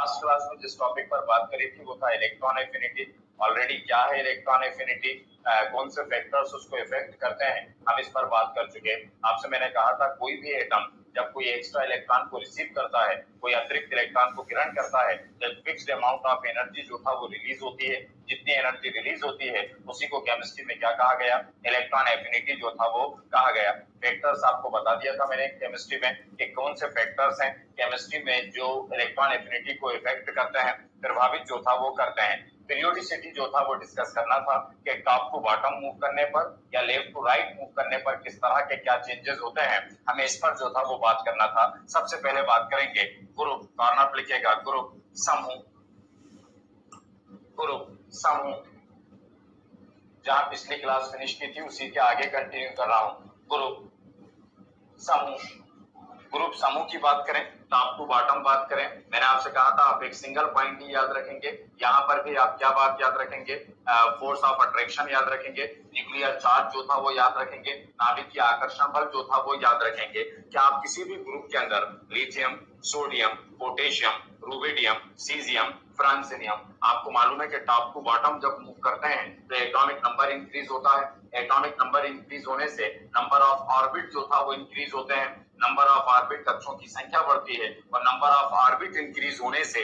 Last class में जिस topic पर बात करी थी वो था इलेक्ट्रॉन एफिनिटी। ऑलरेडी क्या है इलेक्ट्रॉन एफिनिटी, कौन से फैक्टर्स उसको इफेक्ट करते हैं, हम इस पर बात कर चुके हैं। आपसे मैंने कहा था कोई भी एटम जब कोई एक्स्ट्रा इलेक्ट्रॉन को रिसीव करता है, कोई अतिरिक्त इलेक्ट्रॉन को ग्रहण करता है, जब फिक्स्ड अमाउंट ऑफ एनर्जी जो था वो रिलीज होती है, जितनी एनर्जी रिलीज होती है उसी को केमिस्ट्री में क्या कहा गया, इलेक्ट्रॉन एफिनिटी जो था वो कहा गया। फैक्टर्स आपको बता दिया था मैंने केमिस्ट्री में कि कौन से फैक्टर्स हैं केमिस्ट्री में जो इलेक्ट्रॉन एफिनिटी को इफेक्ट करते हैं, प्रभावित जो था वो करते हैं। पीरियोडिसिटी जो था वो डिस्कस करना था कि टॉप टू बॉटम मूव करने पर या लेफ्ट टू राइट मूव करने पर किस तरह के क्या चेंजेस होते हैं, हमें इस पर जो था वो बात करना था। सबसे पहले बात करेंगे ग्रुप, कॉर्नर पर लिखिएगा ग्रुप, समूह, ग्रुप समूह, जहां पिछली क्लास फिनिश की थी उसी के आगे कंटिन्यू कर रहा हूं। ग्रुप समूह, ग्रुप समूह की बात करें, टॉप टू बॉटम बात करें, मैंने आपसे कहा था आप एक सिंगल पॉइंट ही याद रखेंगे। यहाँ पर भी आप क्या बात याद रखेंगे, फोर्स ऑफ अट्रैक्शन याद रखेंगे, न्यूक्लियर चार्ज जो था वो याद रखेंगे, नाभिकीय आकर्षण बल जो था वो याद रखेंगे। क्या आप किसी भी ग्रुप के अंदर lithium, sodium, potassium, rubidium, caesium, francium, आपको मालूम है कि टॉप टू बॉटम जब मूव करते हैं तो एटॉमिक नंबर इंक्रीज होता है। एटॉमिक नंबर इंक्रीज होने से नंबर ऑफ ऑर्बिट जो था वो इंक्रीज होते हैं, नंबर ऑफ ऑर्बिट कक्षों की संख्या बढ़ती है और नंबर ऑफ ऑर्बिट इंक्रीज होने से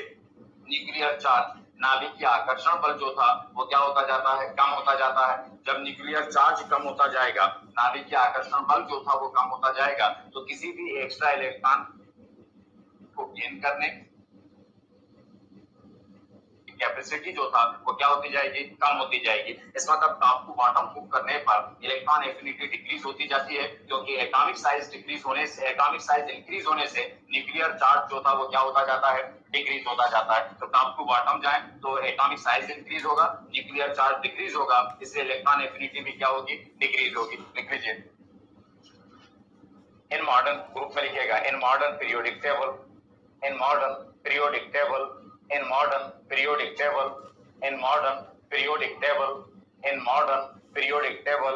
न्यूक्लियर चार्ज, नाभिकीय आकर्षण बल जो था वो क्या होता जाता है, कम होता जाता है। जब न्यूक्लियर चार्ज कम होता जाएगा, नाभिकीय आकर्षण बल जो था वो कम होता जाएगा, तो किसी भी एक्स्ट्रा इलेक्ट्रॉन को गेन करने कैपेसिटी जो था वो क्या होती जाएगी, कम होती जाएगी। इस मतलब टॉप टू बॉटम मूव करने पर इलेक्ट्रॉन एफिनिटी डिक्रीज होती जाती है, क्योंकि एटॉमिक साइज डिक्रीज होने से, एटॉमिक साइज इंक्रीज होने से न्यूक्लियर चार्ज जो था वो क्या होता जाता है, डिक्रीज होता जाता है। तो टॉप टू बॉटम जाए तो एटॉमिक साइज इंक्रीज होगा, न्यूक्लियर चार्ज डिक्रीज होगा, इसलिए इलेक्ट्रॉन एफिनिटी भी क्या होगी, डिक्रीज होगी। लिख लीजिए इन मॉडर्न, ग्रुप में लिखिएगा in modern periodic table, in modern periodic table, in modern periodic table, in modern periodic table, in modern periodic table,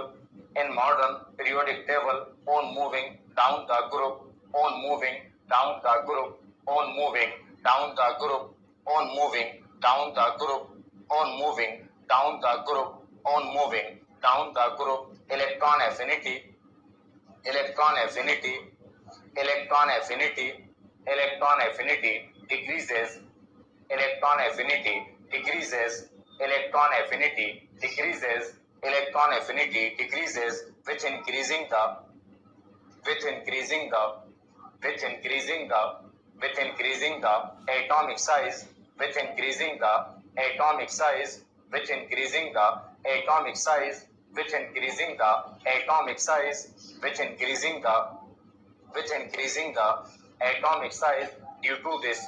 in modern periodic table, on moving down the group, on moving down the group, on moving down the group, on moving down the group, on moving down the group, on moving down the group, electron affinity, electron affinity, electron affinity, electron affinity decreases, electron affinity decreases, electron affinity decreases, electron affinity decreases with increasing the, with increasing the, with increasing the, with increasing the atomic size, with increasing the atomic size, with increasing the atomic size, with increasing the atomic size, with increasing the, with increasing the atomic size. Due to this,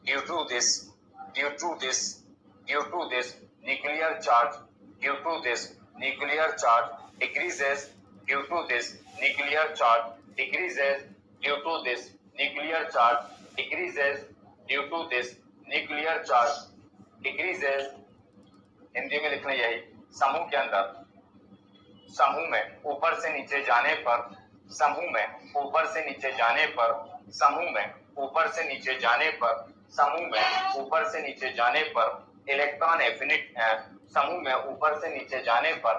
due to this, due to this, due to this nuclear charge, due to this nuclear charge decreases, due to this nuclear charge decreases, due to this nuclear charge decreases, due to this nuclear charge decreases। Hindi में लिखना यही, समूह के अंदर, समूह में ऊपर से नीचे जाने पर, समूह में ऊपर से नीचे जाने पर, समूह में ऊपर से नीचे जाने पर, समूह में ऊपर से नीचे जाने पर इलेक्ट्रॉन एफिनिटी, समूह में ऊपर से नीचे जाने पर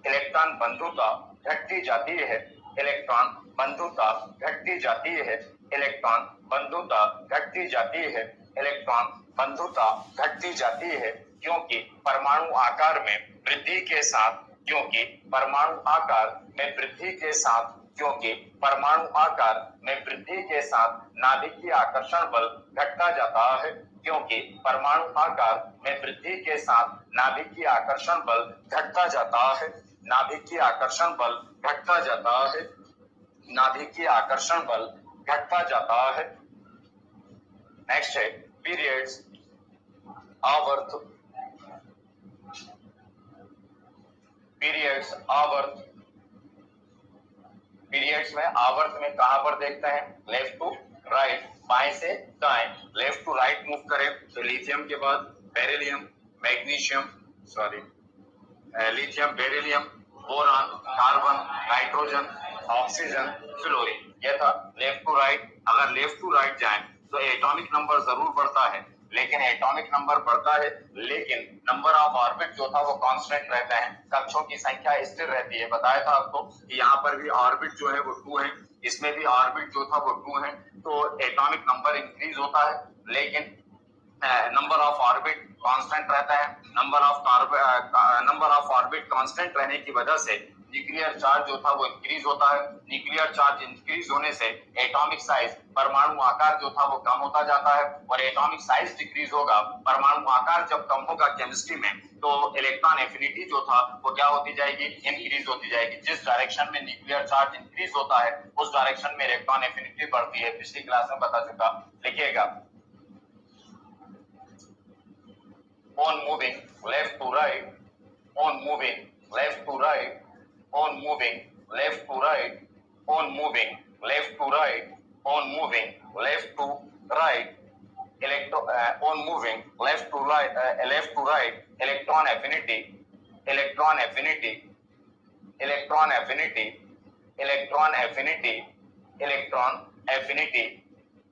इलेक्ट्रॉन बंधुता घटती जाती है, इलेक्ट्रॉन बंधुता घटती जाती है, इलेक्ट्रॉन बंधुता घटती जाती है, इलेक्ट्रॉन बंधुता घटती जाती है, क्योंकि परमाणु आकार में वृद्धि के साथ, क्योंकि परमाणु आकार में वृद्धि के साथ, क्योंकि परमाणु आकार में वृद्धि के साथ नाभिकीय आकर्षण बल घटता जाता है, क्योंकि परमाणु आकार में वृद्धि के साथ नाभिकीय आकर्षण बल घटता जाता है, नाभिकीय आकर्षण बल घटता जाता है, नाभिकीय आकर्षण बल घटता जाता है। नेक्स्ट है पीरियड्स, आवर्त, पीरियड्स आवर्त, पीरियड्स में आवर्त में कहां पर देखते हैं, लेफ्ट टू राइट, बाएं से दाएं, लेफ्ट टू राइट मूव करें तो लिथियम के बाद beryllium, magnesium, sorry lithium, beryllium, boron, carbon, nitrogen, oxygen, fluorine, यह था लेफ्ट टू राइट। अगर लेफ्ट टू राइट जाएं तो एटॉमिक नंबर जरूर बढ़ता है, लेकिन एटॉमिक नंबर बढ़ता है लेकिन नंबर ऑफ ऑर्बिट जो था वो कांस्टेंट रहता है, कक्षों की संख्या स्थिर रहती है। बताया था आपको कि यहाँ पर भी ऑर्बिट जो है वो 2 है, इसमें भी ऑर्बिट जो था वो 2 है, तो एटॉमिक नंबर इंक्रीज होता है लेकिन नंबर ऑफ ऑर्बिट कांस्टेंट रहता है। नंबर ऑफ ऑर्बिट कांस्टेंट रहने की वजह से न्यूक्लियर चार्ज जो था वो इंक्रीज होता है। न्यूक्लियर चार्ज इंक्रीज होने से एटॉमिक साइज, परमाणु आकार जो था वो कम होता जाता है, और एटॉमिक साइज डिक्रीज होगा, परमाणु आकार जब कम होगा केमिस्ट्री में, तो इलेक्ट्रॉन एफिनिटी जो था वो क्या होती जाएगी, इंक्रीज होती जाएगी। जिस डायरेक्शन में न्यूक्लियर चार्ज इंक्रीज होता है उस डायरेक्शन में इलेक्ट्रॉन एफिनिटी बढ़ती है। पिछली क्लास में बता चुका, लिखिएगा on moving left to right, on moving left to right, on moving left to right, on moving left to right, on moving left to right, on moving left to right, electron affinity, electron affinity, electron affinity, electron affinity, electron affinity,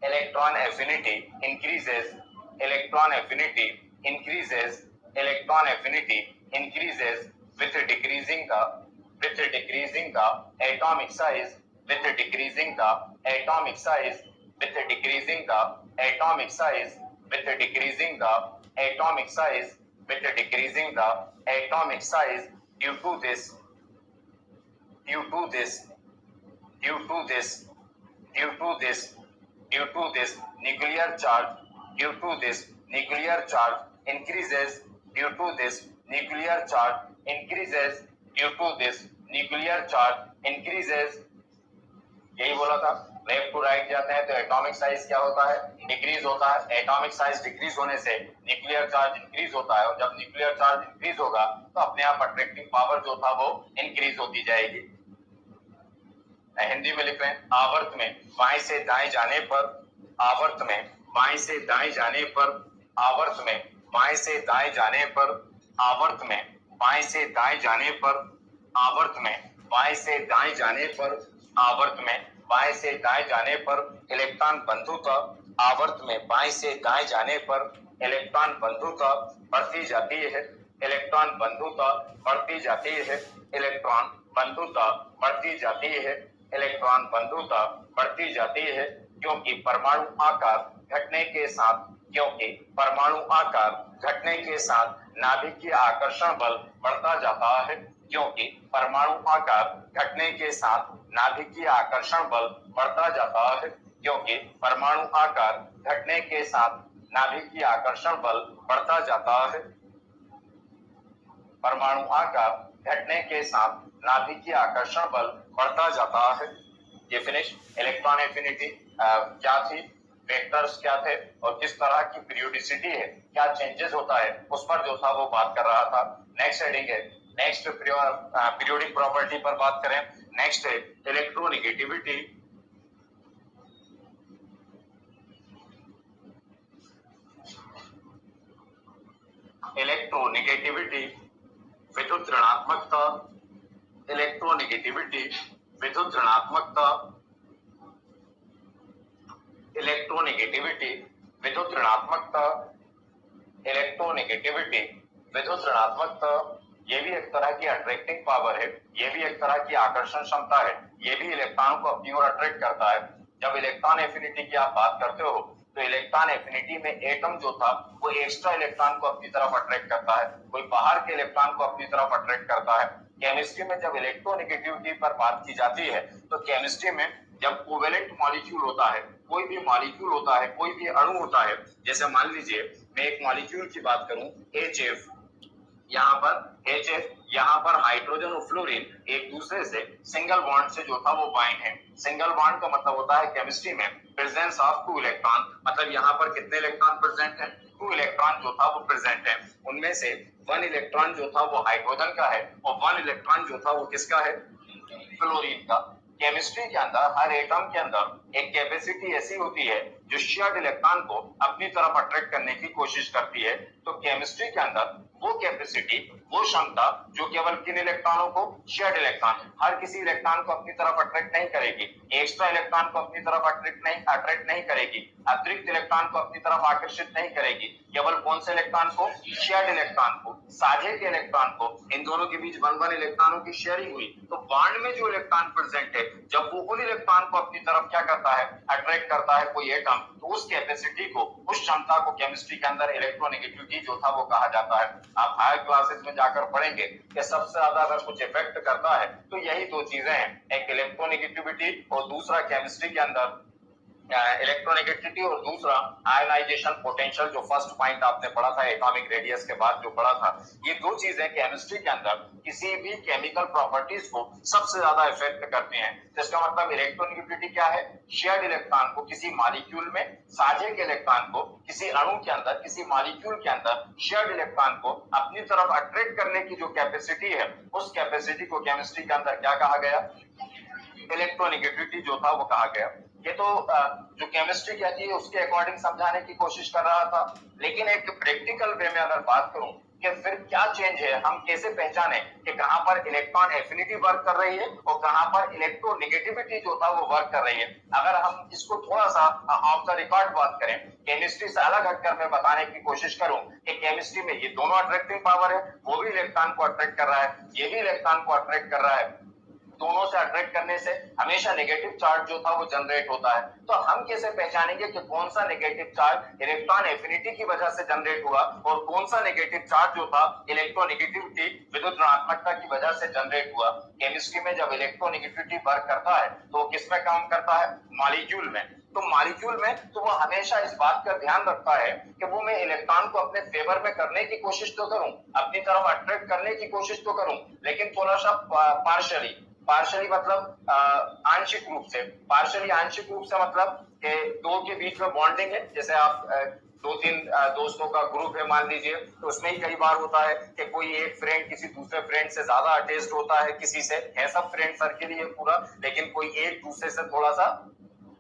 electron affinity increases, electron affinity increases, electron affinity increases with decreasing the atomic size, with decreasing the atomic size, with decreasing the atomic size, with decreasing the atomic size, with decreasing the atomic size. Due to this due to this due to this due to this due to this nuclear charge, due to this nuclear charge increases, due to this nuclear charge increases, due to this nuclear charge increases, यही बोला था। Left to right जाते हैं तो atomic size क्या होता है, decrease होता है। एटॉमिक साइज डिक्रीज होने से न्यूक्लियर चार्ज इंक्रीज होता है, और जब न्यूक्लियर चार्ज इंक्रीज होगा तो अपने आप अट्रैक्टिव पावर जो था वो इंक्रीज होती जाएगी। हिंदी में लिख रहे हैं, आवर्त में बाएं से दाएं जाने पर, आवर्त में बाएं से दाएं जाने पर, आवर्त में बाएं से दाएं जाने पर, आवर्त में बाएं से दाएं जाने पर, आवर्त में बाएं से दाएं जाने पर, आवर्त में बाएं से दाएं जाने पर इलेक्ट्रॉन बंधुता, आवर्त में बाएं से दाएं जाने पर इलेक्ट्रॉन बंधुता बढ़ती जाती है, इलेक्ट्रॉन बंधुता बढ़ती जाती है, इलेक्ट्रॉन बंधुता बढ़ती जाती है, इलेक्ट्रॉन बंधुता बढ़ती जाती है, क्योंकि परमाणु आकार घटने के साथ, क्योंकि परमाणु आकार घटने के साथ नाभिकीय आकर्षण बल बढ़ता जाता है, क्योंकि परमाणु आकार घटने के साथ नाभिकीय आकर्षण बल बढ़ता जाता है, क्योंकि परमाणु आकार घटने के साथ नाभिकीय आकर्षण बल बढ़ता जाता है, परमाणु आकार घटने के साथ नाभिकीय आकर्षण बल बढ़ता जाता है। ये फिनिश। इलेक्ट्रॉन एफिनिटी क्या थी, वेक्टर्स क्या थे, और किस तरह की पीरियोडिसिटी है, क्या चेंजेस होता है, उस पर जो था वो बात कर रहा था। नेक्स्ट हेडिंग है, नेक्स्ट पीरियोडिक प्रॉपर्टी पर बात करें। नेक्स्ट है इलेक्ट्रोनेगेटिविटी, इलेक्ट्रोनेगेटिविटी विद्युत ऋणात्मकता, इलेक्ट्रोनेगेटिविटी विद्युत ऋणात्मकता, इलेक्ट्रोनेगेटिविटी विद्युत ऋणात्मकता, इलेक्ट्रोनेगेटिविटी विद्युत ऋणात्मकता, ये भी एक तरह की अट्रैक्टिंग पावर है, ये भी एक तरह की आकर्षण क्षमता है, ये भी इलेक्ट्रॉन को अपनी ओर अट्रैक्ट करता है। जब इलेक्ट्रॉन एफिनिटी की आप बात करते हो तो इलेक्ट्रॉन एफिनिटी में एटम जो था वो एक्स्ट्रा इलेक्ट्रॉन को अपनी तरफ अट्रैक्ट करता है, कोई बाहर के इलेक्ट्रॉन को अपनी तरफ अट्रैक्ट करता है। केमिस्ट्री में जब इलेक्ट्रोनेगेटिविटी पर बात की जाती है तो केमिस्ट्री में जब कोवेलेंट मॉलिक्यूल होता है, कोई भी मॉलिक्यूल होता है, कोई भी अणु होता है, जैसे मान लीजिए मैं एक मॉलिक्यूल की बात करूं HF, यहाँ पर HF, यहाँ पर हाइड्रोजन और फ्लोरीन एक दूसरे से सिंगल बॉन्ड से जो था वो बाइंड है। सिंगल बॉन्ड का मतलब होता है केमिस्ट्री में प्रेजेंस ऑफ 2 इलेक्ट्रॉन, मतलब यहाँ पर कितने इलेक्ट्रॉन प्रेजेंट है, 2 इलेक्ट्रॉन जो था वो प्रेजेंट है। उनमें से 1 इलेक्ट्रॉन जो था वो हाइड्रोजन का है और 1 इलेक्ट्रॉन जो था वो किसका है, फ्लोरीन का। केमिस्ट्री के अंदर हर एटम के अंदर एक कैपेसिटी ऐसी होती है जो शेयर्ड इलेक्ट्रॉन को अपनी तरफ अट्रैक्ट करने की कोशिश करती है। तो केमिस्ट्री के अंदर वो कैपेसिटी, वो क्षमता जो केवल किन इलेक्ट्रॉनों को, शेयर्ड इलेक्ट्रॉन, हर किसी इलेक्ट्रॉन को अपनी तरफ अट्रैक्ट नहीं करेगी, एक्स्ट्रा इलेक्ट्रॉन को अपनी तरफ अट्रैक्ट नहीं करेगी, अतिरिक्त इलेक्ट्रॉन को अपनी तरफ आकर्षित नहीं करेगी, केवल कौन से इलेक्ट्रॉन को, शेयर्ड इलेक्ट्रॉन को, साझे के इलेक्ट्रॉन को। इन दोनों के बीच 1-1 इलेक्ट्रॉनों की शेयरिंग हुई तो बॉन्ड में जो इलेक्ट्रॉन प्रेजेंट है, जब वो उन इलेक्ट्रॉन को अपनी तरफ क्या करता है, अट्रैक्ट करता है कोई एटम, तो उस कैपेसिटी को, उस क्षमता को केमिस्ट्री के अंदर इलेक्ट्रोनेगेटिविटी जो था वो कहा जाता है। आप हायर क्लासेस में जाकर पढ़ेंगे कि सबसे ज्यादा अगर कुछ इफेक्ट करता है तो यही दो चीजें हैं, एक इलेक्ट्रोनेगेटिविटी और दूसरा केमिस्ट्री के अंदर इलेक्ट्रोनेगेटिविटी और दूसरा आयनाइजेशन पोटेंशियल, जो फर्स्ट पॉइंट आपने पढ़ा था एटॉमिक रेडियस के बाद जो पढ़ा था। ये दो चीजें केमिस्ट्री के अंदर किसी भी केमिकल प्रॉपर्टीज को सबसे ज्यादा इफेक्ट करते हैं। तो इसका मतलब इलेक्ट्रोनेगेटिविटी क्या है, शेयर्ड इलेक्ट्रॉन को किसी मॉलिक्यूल में, साझे के इलेक्ट्रॉन को किसी अणु के अंदर, किसी मॉलिक्यूल के अंदर शेयर्ड इलेक्ट्रॉन को अपनी तरफ अट्रैक्ट करने की जो कैपेसिटी है, उस कैपेसिटी को केमिस्ट्री के अंदर क्या कहा गया, इलेक्ट्रोनेगेटिविटी जो था वो कहा गया। ये तो जो केमिस्ट्री कहती है उसके अकॉर्डिंग समझाने की कोशिश कर रहा था, लेकिन एक प्रैक्टिकल वे में अगर बात करूं कि फिर क्या चेंज है, हम कैसे पहचाने कि कहां पर इलेक्ट्रॉन एफिनिटी वर्क कर रही है और कहां पर इलेक्ट्रोनेगेटिविटी जो था वो वर्क कर रही है। अगर हम इसको थोड़ा सा ऑफ द रिकॉर्ड बात करें, केमिस्ट्री से अलग हटकर मैं बताने की कोशिश करूं कि केमिस्ट्री में ये दोनों अट्रैक्टिंग पावर है, वो भी इलेक्ट्रॉन को अट्रैक्ट कर रहा है, ये भी इलेक्ट्रॉन को अट्रैक्ट कर रहा है। दोनों से अट्रैक्ट करने से हमेशा नेगेटिव चार्ज जो था वो जनरेट होता है। तो हम कैसे पहचानेंगे कि कौन सा नेगेटिव चार्ज इलेक्ट्रॉन एफिनिटी की वजह से जनरेट हुआ और कौन सा नेगेटिव चार्ज जो था इलेक्ट्रोनेगेटिविटी, विद्युत ऋणात्मकता की वजह से जनरेट हुआ। केमिस्ट्री में जब इलेक्ट्रोनेगेटिविटी वर्क करता है तो किस में काम करता है, मॉलिक्यूल में। तो मॉलिक्यूल में तो वो हमेशा इस बात का ध्यान रखता है कि वो मैं इलेक्ट्रॉन को अपने फेवर में करने की कोशिश तो करूं, अपनी तरफ अट्रैक्ट करने की कोशिश तो करूं, लेकिन थोड़ा सा पार्शली मतलब आंशिक रूप से, आंशिक रूप से मतलब कि दो के बीच में बॉन्डिंग है। जैसे आप 2-3 दोस्तों का ग्रुप है मान लीजिए, तो उसमें ही कई बार होता है कि कोई एक फ्रेंड किसी दूसरे फ्रेंड से ज्यादा अटैच्ड होता है, किसी से है सब फ्रेंड सर्किल ही है पूरा, लेकिन कोई एक दूसरे से थोड़ा सा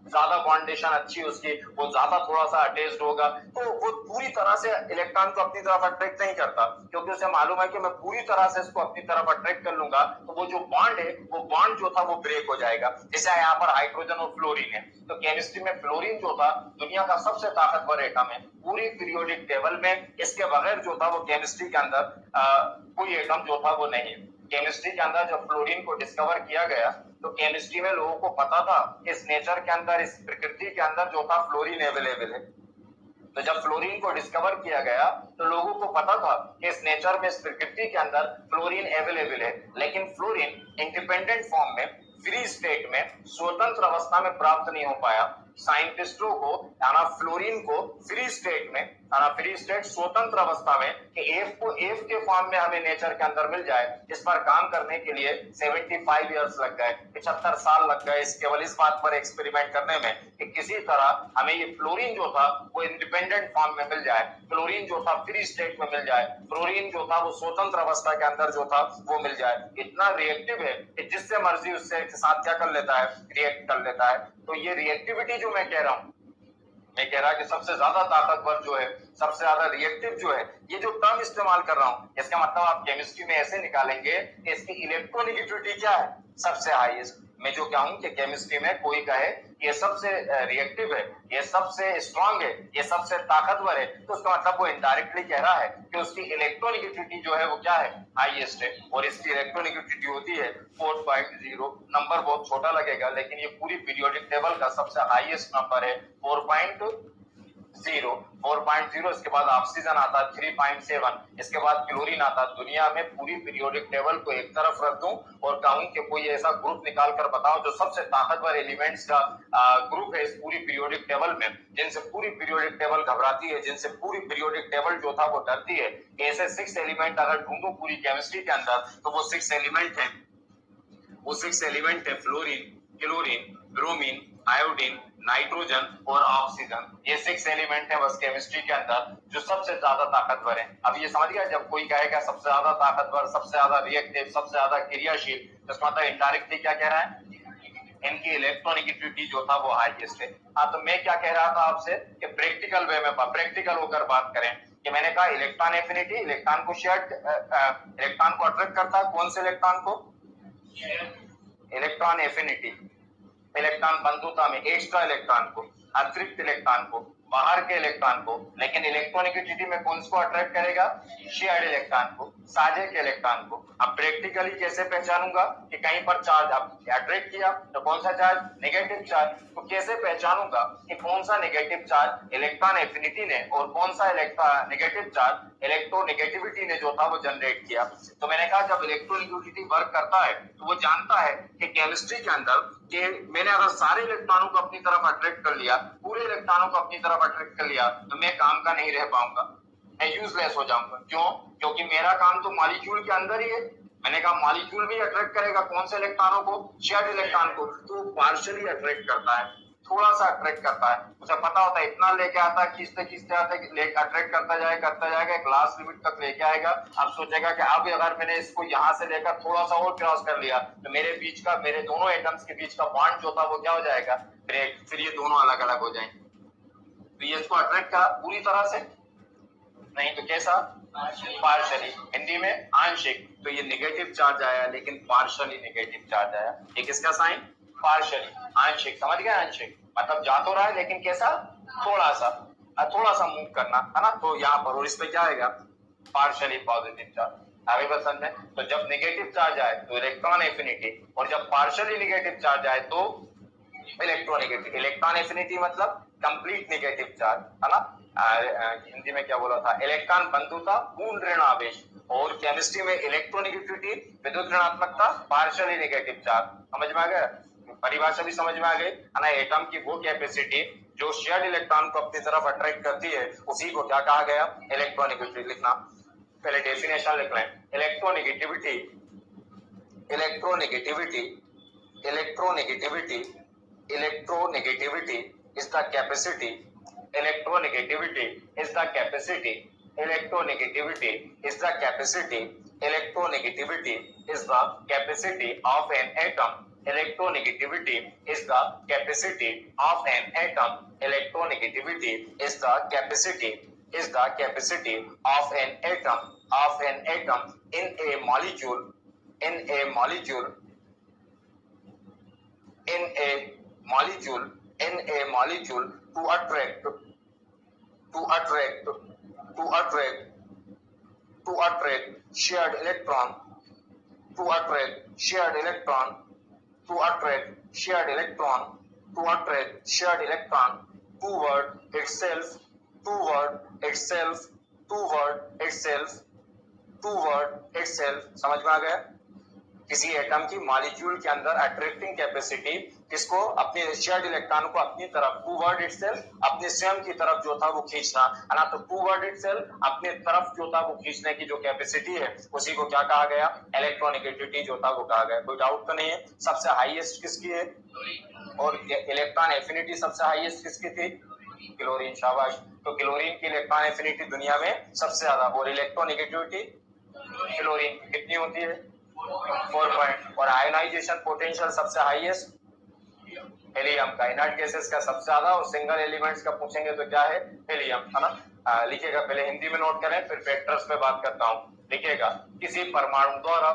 ज्यादा फाउंडेशन अच्छी उसकी, वो ज्यादा थोड़ा सा अटैच्ड होगा, तो वो पूरी तरह से इलेक्ट्रॉन को अपनी तरफ अट्रैक्ट नहीं करता, क्योंकि उसे मालूम है कि मैं पूरी तरह से इसको अपनी तरफ अट्रैक्ट कर लूंगा तो वो जो बॉन्ड है, वो बॉन्ड जो था वो ब्रेक हो जाएगा। जैसे यहाँ पर हाइड्रोजन और फ्लोरीन है, तो केमिस्ट्री में फ्लोरीन जो था दुनिया का सबसे ताकतवर एटम है पूरी पीरियोडिक टेबल में। इसके बगैर जो था वो केमिस्ट्री के अंदर कोई एटम जो था वो नहीं है। केमिस्ट्री के अंदर जब फ्लोरीन को डिस्कवर किया गया तो केमिस्ट्री में लोगों को पता था इस नेचर के अंदर, इस प्रकृति के अंदर जो था फ्लोरीन अवेलेबल है। तो जब फ्लोरीन को डिस्कवर किया गया तो लोगों को पता था कि इस नेचर में, इस प्रकृति के अंदर फ्लोरीन अवेलेबल है, लेकिन फ्लोरीन इंडिपेंडेंट फॉर्म में, फ्री स्टेट में, स्वतंत्र अवस्था में प्राप्त नहीं हो पाया। साइंटिस्टों को फ्लोरीन को फ्री स्टेट में, फ्री स्टेट स्वतंत्र अवस्था में कि एफ को एफ के फॉर्म में हमें नेचर के अंदर मिल जाए, इस पर काम करने के लिए 75 इयर्स लग गए, 75 साल लग गए इस केवल इस बात पर एक्सपेरिमेंट करने में कि किसी तरह हमें ये फ्लोरीन जो था वो इंडिपेंडेंट फॉर्म में मिल जाए, फ्लोरीन जो था फ्री स्टेट में मिल जाए, फ्लोरीन जो था वो स्वतंत्र अवस्था के अंदर जो था वो मिल जाए। इतना रिएक्टिव है कि जिससे मर्जी उससे साथ क्या कर लेता है, रिएक्ट कर लेता है। तो ये रिएक्टिविटी जो मैं कह रहा हूं, मैं कह रहा कि सबसे ज्यादा ताकतवर जो है, सबसे ज्यादा रिएक्टिव जो है, ये जो टर्म इस्तेमाल कर रहा हूं, इसका मतलब आप केमिस्ट्री में ऐसे निकालेंगे कि इसकी इलेक्ट्रोनेगेटिविटी क्या है, सबसे हाईएस्ट। मैं जो कहूं कि केमिस्ट्री में कोई कहे ये सबसे रिएक्टिव है, ये सबसे स्ट्रांग है, ये सबसे ताकतवर है, तो उसका मतलब वो इनडायरेक्टली कह रहा है कि उसकी इलेक्ट्रोनेगेटिविटी जो है वो क्या है, हाईएस्ट है। और इसकी इलेक्ट्रोनेगेटिविटी होती है 4.0। नंबर बहुत छोटा लगेगा लेकिन ये पूरी पीरियोडिक टेबल का सबसे हाईएस्ट नंबर है 4.0। 4.0 इसके बाद ऑक्सीजन आता है 3.7, इसके बाद क्लोरीन आता है। दुनिया में पूरी पीरियोडिक टेबल को एक तरफ रख दूं और कहूं कि कोई ऐसा ग्रुप निकाल कर बताओ जो सबसे ताकतवर एलिमेंट्स का ग्रुप है इस पूरी पीरियोडिक टेबल में, जिनसे पूरी पीरियोडिक टेबल घबराती है, जिनसे पूरी पीरियोडिक टेबल जो था वो डरती है। ऐसे 6 एलिमेंट अगर ढूंढूं पूरी केमिस्ट्री के अंदर तो वो 6 एलिमेंट है, वो 6 एलिमेंट है fluorine, chlorine, bromine, iodine, nitrogen और ऑक्सीजन। ये 6 एलिमेंट है बस केमिस्ट्री के अंदर जो सबसे ज्यादा ताकतवर है। अब ये समझ गया, जब कोई कहेगा सबसे ज्यादा ताकतवर, सबसे ज्यादा रिएक्टिव, सबसे ज्यादा क्रियाशील, तो इसका मतलब इनडायरेक्टली क्या कह रहा है, इनकी इलेक्ट्रोनेगेटिविटी जो था वो हाईएस्ट है। हाँ, तो मैं क्या कह रहा था आपसे कि प्रैक्टिकल वे में, प्रैक्टिकल होकर बात करें कि मैंने कहा इलेक्ट्रॉन एफिनिटी इलेक्ट्रॉन को इलेक्ट्रॉन को अट्रैक्ट करता है। कौन से इलेक्ट्रॉन को? इलेक्ट्रॉन एफिनिटी, इलेक्ट्रॉन बंधुता में एक्स्ट्रा इलेक्ट्रॉन को, अतिरिक्त इलेक्ट्रॉन को, बाहर के इलेक्ट्रॉन को। लेकिन इलेक्ट्रोनेगेटिविटी में कौन को अट्रैक्ट करेगा? शेयर्ड इलेक्ट्रॉन को, साझे के इलेक्ट्रॉन को। अब प्रैक्टिकली कैसे पहचानूंगा कि कहीं पर चार्ज अट्रैक्ट किया तो कौन सा चार्ज? Negative charge. तो कैसे पहचानूंगा कि कौन सा नेगेटिव चार्ज इलेक्ट्रॉन एफिनिटी ने और कौन सा नेगेटिव चार्ज इलेक्ट्रोनेगेटिविटी ने जो था वो जनरेट किया? तो मैंने कहा जब इलेक्ट्रोनेगेटिविटी वर्क करता है तो वो जानता है कि केमिस्ट्री के अंदर कि मैंने अगर सारे इलेक्ट्रॉनों को अपनी तरफ अट्रैक्ट कर लिया, पूरे इलेक्ट्रॉनों को अपनी तरफ अट्रैक्ट कर लिया, तो मैं काम का नहीं रह पाऊंगा, मैं यूजलेस हो जाऊंगा। क्यों? क्योंकि मेरा काम तो मॉलिक्यूल के अंदर ही है। मैंने कहा मॉलिक्यूल भी अट्रैक्ट करेगा कौन से इलेक्ट्रॉनों को? शेयर्ड इलेक्ट्रॉन को। तो पार्शियली अट्रैक्ट करता है, थोड़ा सा अट्रैक्ट करता है। उसे पता होता है इतना लेके आता है, खींचते खींचते आता है, अट्रैक्ट करता जाएगा, एक लास्ट लिमिट तक लेके आएगा। अब सोचेगा कि अब अगर मैंने इसको यहाँ से लेकर थोड़ा सा और क्रॉस कर लिया तो मेरे दोनों एटम्स के बीच का बॉन्ड जो था वो क्या हो जाएगा? ब्रेक। फिर ये दोनों अलग अलग हो जाएंगे। तो ये इसको अट्रैक्ट करा पूरी तरह से नहीं तो कैसा? पार्शियली, हिंदी में आंशिक। तो ये नेगेटिव चार्ज आया लेकिन पार्शियली नेगेटिव चार्ज आया। ये किसका साइन? पार्शियली, आंशिक। समझ गए? आंशिक मतलब जा तो रहा है लेकिन कैसा? थोड़ा सा मूव करना है ना। तो यहाँ पर और इस पे क्या आएगा? Partially positive charge. आगे बात समझ में? तो जब नेगेटिव चार्ज आए तो इलेक्ट्रॉन एफिनिटी, और जब पार्शियली नेगेटिव चार्ज आए तो इलेक्ट्रोनेगेटिव। इलेक्ट्रॉन एफिनिटी मतलब कंप्लीट नेगेटिव चार्ज है ना। हिंदी में क्या बोला था? इलेक्ट्रॉन बंधुता, पूर्ण ऋण आवेश। और केमिस्ट्री में इलेक्ट्रोनेगेटिविटी, विद्युत ऋणात्मकता, पार्शियली नेगेटिव चार्ज। समझ में आ गया? परिभाषा भी समझ में आ गई है ना। एटम की वो कैपेसिटी जो शेयर्ड इलेक्ट्रॉन को अपनी तरफ अट्रैक्ट करती है उसी को क्या कहा गया? इलेक्ट्रोनेगेटिविटी। लिखना, पहले डेफिनेशन लिख लें। Electronegativity is the capacity. Electronegativity is the capacity. Electronegativity is the capacity. Electronegativity is the capacity of an atom. Electronegativity is the capacity of an atom. Electronegativity is the capacity of an atom in a molecule to attract shared electron toward itself। समझ में आ गया? किसी atom की molecule के अंदर attracting capacity किसको? अपने shared electron को अपनी तरफ, टूवर्ड इटसेल्फ, अपने स्वयं की तरफ जो था वो खींचना है ना। तो टूवर्ड इटसेल्फ, अपने तरफ जो था वो खींचने की जो कैपेसिटी है उसी को क्या कहा गया? इलेक्ट्रोनेगेटिविटी जो था वो कहा गया। कोई डाउट तो नहीं है? सबसे हाईएस्ट किसकी है? और इलेक्ट्रॉन एफिनिटी सबसे हाईएस्ट किसकी थी? क्लोरीन। शाबाश। तो क्लोरीन की इलेक्ट्रॉन एफिनिटी दुनिया में सबसे ज्यादा, और इलेक्ट्रोनेगेटिविटी क्लोरीन कितनी होती है? 4 पॉइंट। और आयोनाइजेशन पोटेंशियल सबसे हाईएस्ट हेलियम का। इनर्ट गैसेस का सबसे ज्यादा, और सिंगल एलिमेंट्स का पूछेंगे तो क्या है? हिलियम, है ना। लिखिएगा, पहले हिंदी में नोट करें फिर फैक्टर्स पे बात करता हूं। लिखिएगा, किसी परमाणु द्वारा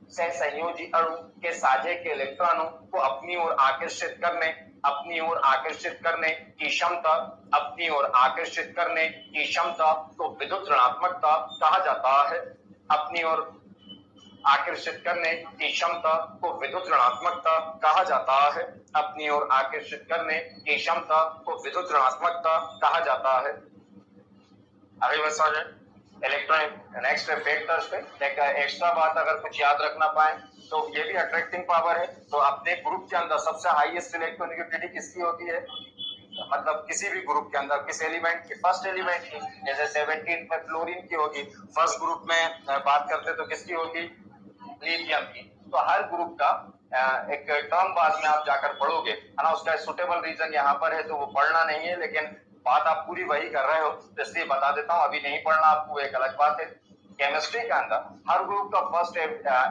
सहसंयोजी अणु के साझे के इलेक्ट्रॉनों को अपनी ओर आकर्षित करने की क्षमता को विद्युत ऋणात्मकता कहा जाता है। अपनी ओर आकर्षित करने की क्षमता को विद्युत ऋणात्मकता कहा जाता है। आगे बस आ जाए इलेक्ट्रॉनिक नेक्स्ट फैक्टर्स पे। एक्स्ट्रा बात अगर कुछ याद रखना पाए तो ये भी अट्रैक्टिंग पावर है। तो अपने ग्रुप के अंदर सबसे हाईएस्ट इलेक्ट्रोनेगेटिविटी किसकी होती है? मतलब किसी भी ग्रुप के अंदर किस एलिमेंट की, फर्स्ट एलिमेंट की, जैसे 17 में फ्लोरीन की होगी, फर्स्ट ग्रुप में बात करते तो किसकी होगी, लिथियम की। तो हर ग्रुप का एक टर्म बाद में आप जाकर पढ़ोगे, है ना, उसका सुटेबल रीजन यहाँ पर है तो वो पढ़ना नहीं है, लेकिन बात आप पूरी वही कर रहे हो तो इसलिए बता देता हूँ, अभी नहीं पढ़ना आपको, एक अलग बात है। केमिस्ट्री के अंदर हर ग्रुप का फर्स्ट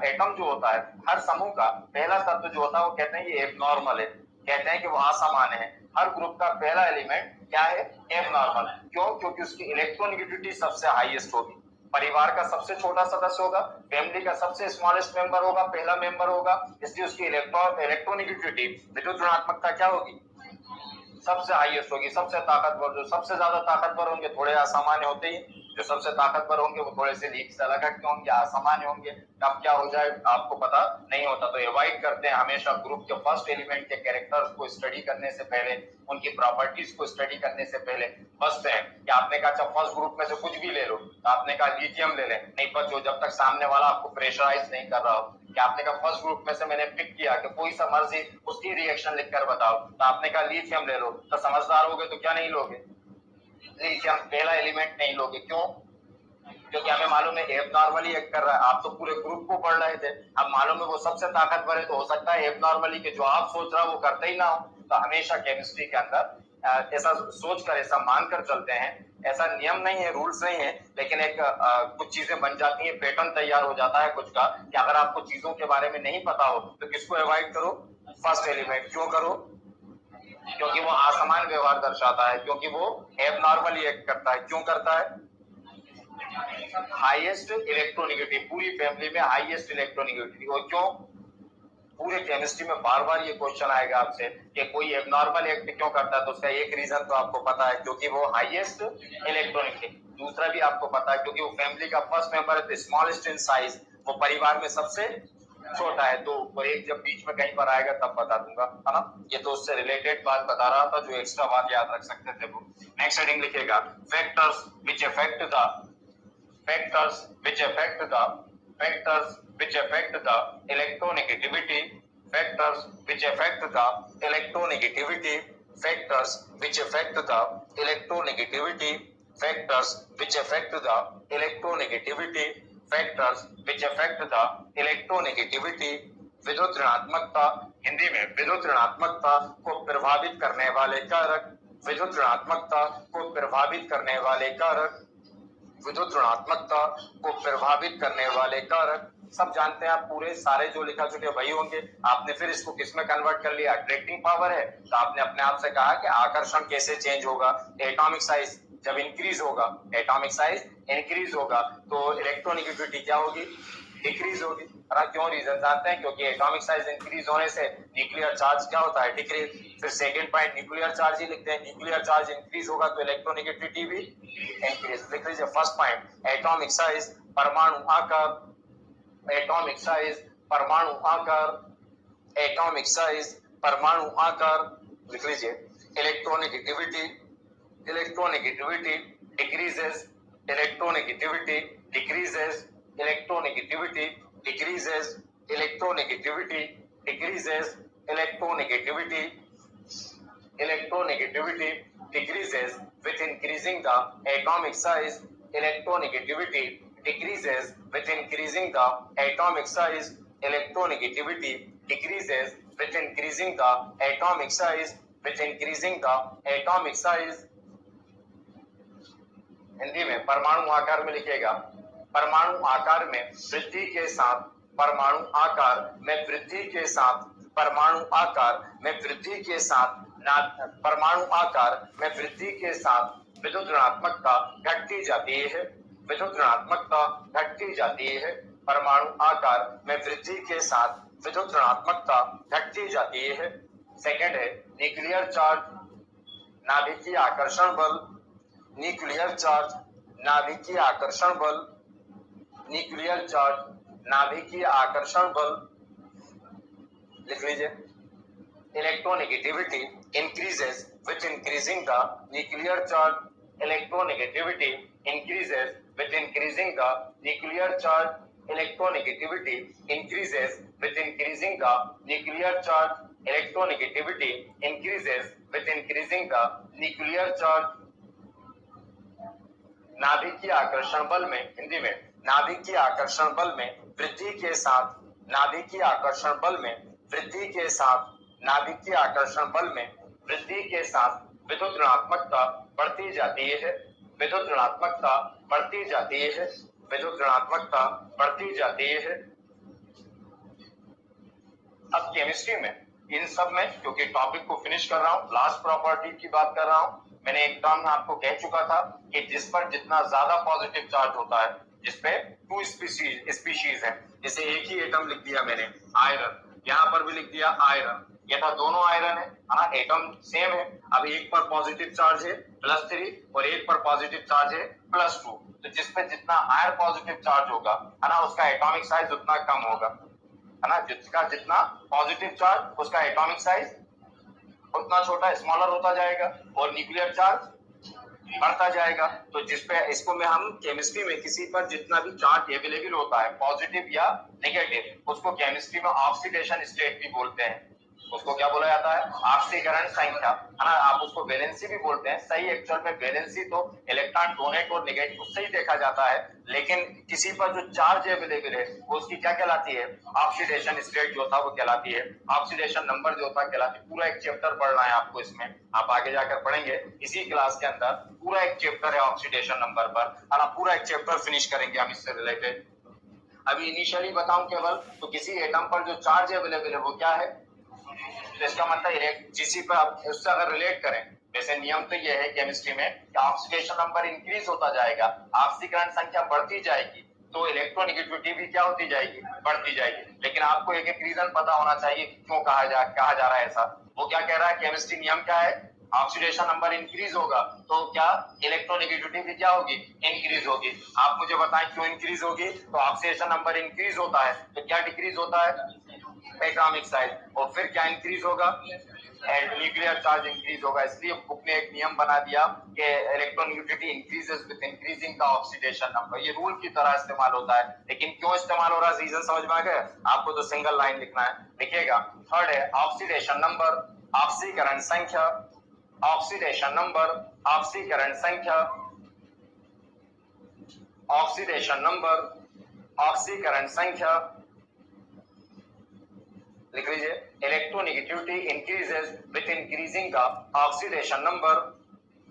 एटम जो होता है, हर समूह का पहला तत्व जो होता है वो कहते हैं ये एबनॉर्मल है, कहते हैं कि वो असामान्य है। हर ग्रुप का पहला एलिमेंट क्या है, एबनॉर्मल। क्यों? क्योंकि उसकी इलेक्ट्रोनेगेटिविटी सबसे हाईएस्ट होगी, परिवार का सबसे छोटा सदस्य होगा, फैमिली का सबसे स्मॉलेस्ट मेंबर होगा, पहला मेंबर होगा, इसलिए उसकी इलेक्ट्रोनेगेटिविटी, विद्युत ऋणात्मकता क्या होगी, सबसे हाईएस्ट होगी, सबसे ताकतवर। जो सबसे ज्यादा ताकतवर होंगे थोड़े असामान्य होते ही, जो सबसे ताकतवर होंगे वो थोड़े से लीक से अलग हटके होंगे, असामान्य होंगे। कब क्या हो जाए आपको पता नहीं होता, तो अवॉइड करते हैं हमेशा ग्रुप के फर्स्ट एलिमेंट के कैरेक्टर्स को स्टडी करने से पहले, उनकी प्रॉपर्टीज को स्टडी करने से पहले बचते हैं। कि आपने कहा अच्छा फर्स्ट ग्रुप में से कुछ भी ले लो, तो आपने कहा लिथियम ले लें, नहीं बचो जब तक सामने वाला आपको प्रेशराइज नहीं कर रहा हो। कि आपने कहा फर्स्ट ग्रुप में से मैंने पिक किया कि कोई सा मर्जी उसकी रिएक्शन लिखकर बताओ, तो आपने कहा लिथियम ले लो, तो समझदार होगे तो क्या नहीं लोगे, लिथियम पहला एलिमेंट नहीं लोगे। क्यों? क्योंकि हमें मालूम है एबनॉर्मली एक्ट कर रहा है। आप तो पूरे ग्रुप को पढ़ रहे थे, अब मालूम है वो सबसे ताकतवर है, तो हो सकता है एबनॉर्मली के जो आप सोच रहा हो वो करते ही ना हो। तो हमेशा केमिस्ट्री के अंदर ऐसा सोचकर, ऐसा मानकर चलते हैं। ऐसा नियम नहीं है, रूल्स नहीं है, लेकिन एक कुछ चीजें बन जाती है, पैटर्न तैयार हो जाता है कुछ का, कि अगर आपको चीजों के बारे में नहीं पता हो तो किसको अवॉइड करो, फर्स्ट एलिमेंट। क्यों करो? क्योंकि वो असमान व्यवहार दर्शाता है, क्योंकि वो एबनॉर्मली एक्ट करता है। क्यों करता है? हाईएस्ट इलेक्ट्रोनेगेटिव, पूरी फैमिली में हाईएस्ट इलेक्ट्रोनेगेटिविटी। और क्यों? पूरे केमिस्ट्री में बार बार ये क्वेश्चन आएगा आपसे कि कोई एबनॉर्मल एक्ट क्यों करता है, तो उसका एक रीजन तो आपको पता है, क्योंकि वो हाईएस्ट इलेक्ट्रोनेगेटिव। दूसरा भी आपको पता है क्योंकि वो फैमिली का फर्स्ट मेंबर है, तो स्मॉलेस्ट इन साइज, वो परिवार में सबसे छोटा है। तो वो एक जब बीच में कहीं पर आएगा तब बता दूंगा, है ना। ये तो उससे रिलेटेड बात बता रहा था, जो एक्स्ट्रा बात याद रख सकते थे वो। नेक्स्ट हेडिंग लिखेगा, factors which affect the factors which affect the factors which affect the electronegativity, factors which affect the electronegativity, factors which affect the electronegativity, factors which affect the electronegativity, factors which affect the electronegativity। विद्युत ऋणात्मकता, हिंदी में विद्युत ऋणात्मकता को प्रभावित करने वाले कारक, विद्युत ऋणात्मकता को प्रभावित करने वाले कारक, विद्युत ऋणात्मकता को प्रभावित करने वाले कारक। सब जानते हैं आप, पूरे सारे जो लिखा चुके वही होंगे। आपने फिर इसको किस में कन्वर्ट कर लिया, अट्रैक्टिंग पावर है, तो आपने अपने आप से कहा कि आकर्षण कैसे चेंज होगा, एटॉमिक साइज जब इंक्रीज होगा, एटॉमिक साइज इंक्रीज होगा तो इलेक्ट्रोनेगेटिविटी क्या होगी, डिक्रीज होगी। क्यों? रीजन जानते हैं, क्योंकि एटॉमिक साइज इंक्रीज होने से न्यूक्लियर चार्ज क्या होता है, डिक्रीज। फिर सेकंड पॉइंट न्यूक्लियर चार्ज ही लिखते हैं, न्यूक्लियर चार्ज इंक्रीज होगा तो इलेक्ट्रोनेगेटिविटी भी इंक्रीज। लिख लीजिए फर्स्ट पॉइंट, एटॉमिक साइज परमाणु आकार, एटॉमिक साइज परमाणु आकार, एटॉमिक साइज परमाणु आकार। लिख लीजिए electronegativity, electronegativity decreases, electronegativity decreases, electronegativity decreases, electronegativity decreases, electronegativity, electronegativity decreases with increasing the atomic size, electronegativity decreases with increasing the atomic size, electronegativity decreases with increasing the atomic size, with increasing the atomic size। Hindi में परमाणु आकार में लिखेगा, परमाणु आकार में वृद्धि के साथ, परमाणु आकार में वृद्धि के साथ, परमाणु आकार में वृद्धि के साथ, परमाणु आकार में वृद्धि के साथ विद्युत ऋणात्मकता घटती जाती है, विद्युत ऋणात्मकता घटती जाती है। परमाणु आकार में वृद्धि के साथ विद्युत ऋणात्मकता घटती जाती है। सेकंड है न्यूक्लियर चार्ज, नाभिकीय आकर्षण बल, न्यूक्लियर चार्ज नाभिकीय आकर्षण बल, न्यूक्लियर चार्ज नाभिकीय आकर्षण बल। लिख लीजिए electronegativity increases with increasing the nuclear charge, electronegativity increases with increasing the nuclear charge, electronegativity increases with increasing the nuclear charge. Electronegativity increases with increasing the nuclear charge. नाभिकीय आकर्षण बल में, हिंदी में, नाभिकीय आकर्षण बल में वृद्धि के साथ, नाभिकीय आकर्षण बल में वृद्धि के साथ, नाभिकीय आकर्षण बल में वृद्धि के साथ विद्युत ऋणात्मकता बढ़ती जाती है, विद्युत ऋणात्मकता बढ़ती जाती है, विद्युत ऋणात्मकता बढ़ती जाती है। अब केमिस्ट्री में इन सब में, क्योंकि टॉपिक को फिनिश कर रहा हूं, लास्ट प्रॉपर्टी की बात कर रहा हूं, मैंने एक टर्म आपको कह चुका था कि जिस पर जितना ज्यादा पॉजिटिव चार्ज होता है, जिसपे 2 स्पीशीज है, जैसे एक ही एटम लिख दिया मैंने आयरन, यहां पर भी लिख दिया आयरन, ये था दोनों आयरन है ना, एटम सेम है। अब एक पर पॉजिटिव चार्ज है +3 और एक पर पॉजिटिव चार्ज है +2, तो जिसपे जितना हायर पॉजिटिव चार्ज होगा है ना, उसका एटॉमिक साइज उतना कम होगा, है ना, जिसका जितना पॉजिटिव चार्ज उसका एटॉमिक साइज उतना छोटा स्मॉलर होता जाएगा और न्यूक्लियर चार्ज बढ़ता जाएगा। तो जिसपे इसको में हम केमिस्ट्री में किसी पर जितना भी चार्ज अवेलेबल होता है पॉजिटिव या नेगेटिव, उसको केमिस्ट्री में ऑक्सीडेशन स्टेट भी बोलते हैं। उसको क्या बोला जाता है? ऑक्सीकरण संख्या, है ना, आप उसको वैलेंसी भी बोलते हैं। सही एक्चुअल में वैलेंसी तो इलेक्ट्रॉन डोनेट और नेगेट उससे ही देखा जाता है, लेकिन किसी पर जो चार्ज अवेलेबल है वो उसकी क्या कहलाती है? ऑक्सीडेशन स्टेट जो था वो कहलाती है, ऑक्सीडेशन नंबर जो था कहलाती है। पूरा एक चैप्टर पढ़ना है आपको इसमें, आप आगे जाकर पढ़ेंगे इसी क्लास के अंदर, पूरा एक चैप्टर है ऑक्सीडेशन नंबर पर, है ना, पूरा एक चैप्टर फिनिश करेंगे हम इससे रिलेटेड। अभी इनिशियली बताऊं केवल, तो किसी एटम पर जो चार्ज अवेलेबल है वो क्या है, तो इसका मतलब है जिसी पर आप उससे अगर रिलेट करें, वैसे नियम तो ये है केमिस्ट्री में कि ऑक्सीडेशन नंबर इंक्रीज होता जाएगा, ऑक्सीकरण संख्या बढ़ती जाएगी, तो इलेक्ट्रोनेगेटिविटी भी क्या होती जाएगी? बढ़ती जाएगी। लेकिन आपको एक एक रीजन पता होना चाहिए क्यों कहा जा रहा है ऐसा। वो क्या कह रहा है, केमिस्ट्री नियम क्या है? ऑक्सीडेशन नंबर इंक्रीज होगा तो क्या इलेक्ट्रोनेगेटिविटी भी क्या होगी? इंक्रीज होगी। आप मुझे बताएं क्यों इंक्रीज होगी? तो ऑक्सीडेशन नंबर इंक्रीज होता है तो क्या डिक्रीज होता है? Atomic size. और फिर क्या इंक्रीज होगा? न्यूक्लियर चार्ज इंक्रीज होगा। इसलिए बुक ने एक नियम बना दिया कि electronegativity increases with increasing the oxidation number. ये रूल की तरह इस्तेमाल होता है, लेकिन क्यों इस्तेमाल हो रहा है रीजन समझ में आ गया? आपको तो सिंगल लाइन लिखना है, लिखिएगा। थर्ड है ऑक्सीडेशन नंबर, ऑक्सीकरण संख्या, ऑक्सीडेशन नंबर, ऑक्सीकरण संख्या, ऑक्सीडेशन नंबर, ऑक्सीकरण संख्या, लिख लीजिए। Electronegativity increases with increasing the oxidation number,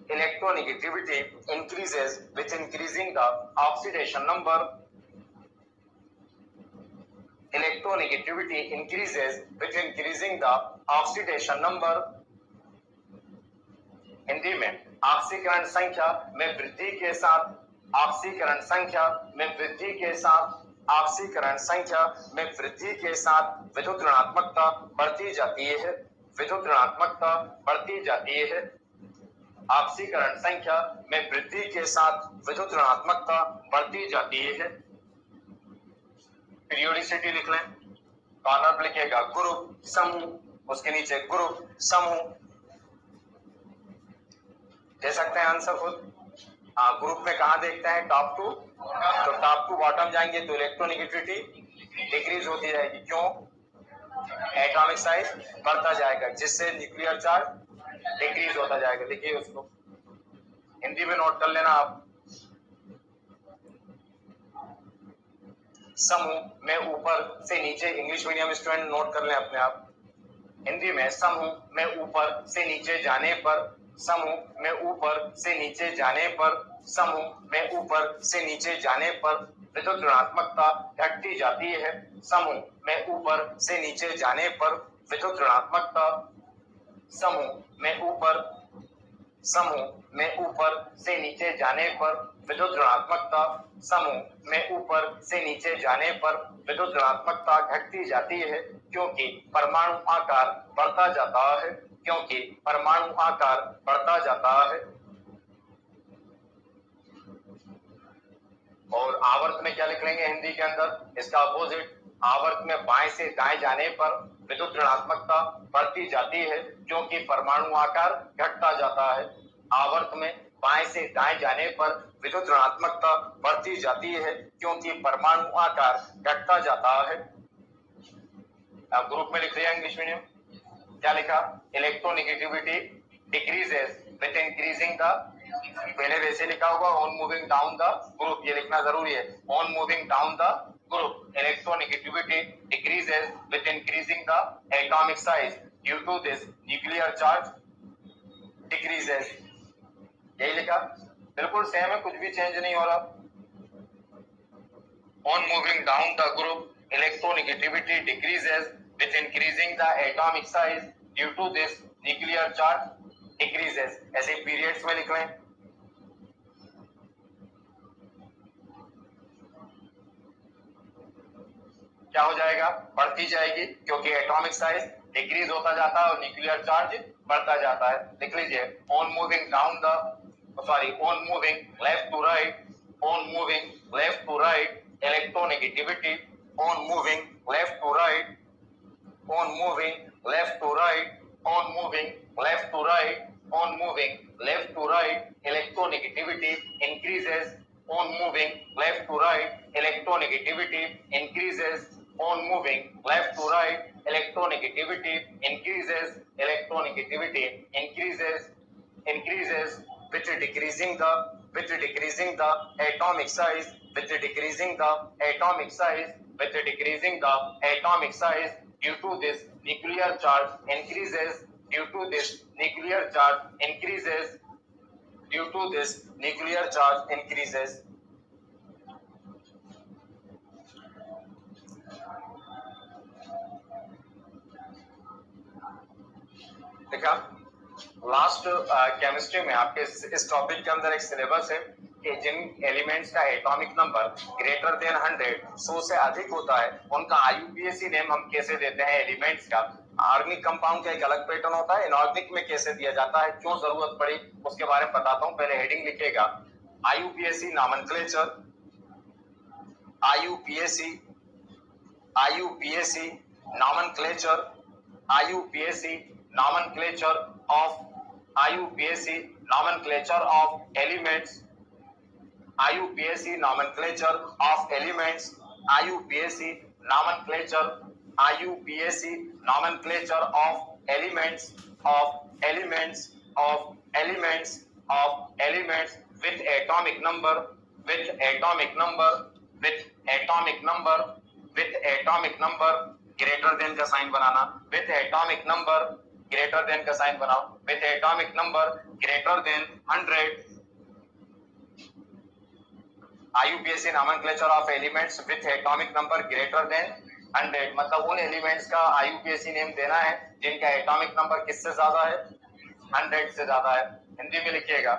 electronegativity increases with increasing the oxidation number, electronegativity increases with increasing the oxidation number. Hindi में ऑक्सीकरण संख्या में वृद्धि के साथ, ऑक्सीकरण संख्या में वृद्धि के साथ, ऑक्सीकरण संख्या में वृद्धि के साथ विद्युत ऋणात्मकता बढ़ती जाती है, विद्युत ऋणात्मकता बढ़ती जाती है। ऑक्सीकरण संख्या में वृद्धि के साथ विद्युत ऋणात्मकता बढ़ती जाती है। पीरियोडिसिटी लिख लें, कॉर्नर पर लिखिएगा ग्रुप, समूह, उसके नीचे ग्रुप, समूह, दे सकते हैं आंसर खुद। ग्रुप में कहा देखते हैं? टॉप टू, तो टॉप टू बॉटम जाएंगे तो इलेक्ट्रोनेगेटिविटी डिक्रीज होती जाएगी। क्यों? एटॉमिक साइज बढ़ता जाएगा, जिससे न्यूक्लियर चार्ज डिक्रीज होता जाएगा। देखिए उसको हिंदी में नोट कर लेना आप। समूह में ऊपर से नीचे, इंग्लिश मीडियम स्टूडेंट नोट कर लें अपने आप। हिंदी में समूह में ऊपर से नीचे जाने पर, समूह में ऊपर से नीचे जाने पर, समूह में ऊपर से नीचे जाने पर विद्युत ऋणात्मकता घटती जाती है। समूह में ऊपर से नीचे जाने पर विद्युत ऋणात्मकता, समूह में ऊपर, समूह में ऊपर से नीचे जाने पर विद्युत ऋणात्मकता, समूह में ऊपर से नीचे जाने पर विद्युत ऋणात्मकता घटती जाती है, क्योंकि परमाणु आकार बढ़ता जाता है, क्योंकि परमाणु आकार बढ़ता जाता है। और आवर्त में क्या लिख लेंगे हिंदी के अंदर? इसका अपोजिट, आवर्त में बाएं से दाएं जाने पर विद्युत ऋणात्मकता बढ़ती जाती है, क्योंकि परमाणु आकार घटता जाता है। आवर्त में बाएं से दाएं जाने पर विद्युत ऋणात्मकता बढ़ती जाती है क्योंकि परमाणु आकार घटता जाता है। अब ग्रुप में लिख लिया इंग्लिश मीडियम, क्या लिखा? Electronegativity decreases with increasing the, पहले वैसे लिखा होगा on moving down the group, ये लिखना जरूरी है, on moving down the group electronegativity decreases with increasing the atomic size due to this nuclear charge decreases, यही लिखा, बिल्कुल सेम है, कुछ भी चेंज नहीं हो रहा। On moving down the group electronegativity decreases with increasing the atomic size due to this nuclear charge decreases, ऐसे periods में लिख लें। क्या हो जाएगा? बढ़ती जाएगी क्योंकि एटॉमिक साइज डिक्रीज होता जाता है और न्यूक्लियर चार्ज बढ़ता जाता है। लिख लीजिए on moving down the, sorry on moving left to right, on moving left to right electronegativity, on moving left to right, on moving left to right, on moving left to right, on moving left to right electronegativity increases, on moving left to right electronegativity increases, on moving left to right electronegativity increases, electronegativity increases with decreasing the atomic size, with decreasing the atomic size, with decreasing the atomic size due to this nuclear charge increases, due to this nuclear charge increases, due to this nuclear charge increases। देखा, last chemistry में आपके इस topic के अंदर एक syllabus है कि जिन elements का एटॉमिक नंबर ग्रेटर देन 100 से अधिक होता है उनका आईयूपीएसी नेम हम कैसे देते हैं एलिमेंट्स का। ऑर्गेनिक कंपाउंड का एक अलग पैटर्न होता है, इनऑर्गेनिक में कैसे दिया जाता है, क्यों जरूरत पड़ी उसके बारे में बताता हूं। पहले हेडिंग लिखिएगा IUPAC nomenclature, IUPAC IUPAC nomenclature, IUPAC nomenclature of IUPAC nomenclature of elements, IUPAC nomenclature of elements, IUPAC nomenclature, IUPAC nomenclature of elements, of elements, of elements, of elements with atomic number, with atomic number, with atomic number, with atomic number greater than का sign बनाना, with atomic number greater than का sign बनाओ, with atomic number greater than 100, IUPAC nomenclature of elements with atomic number greater than 100, मतलब उन elements का IUPAC name देना है जिनका एटॉमिक नंबर किससे ज्यादा है? 100 से ज्यादा है। हिंदी में लिखिएगा,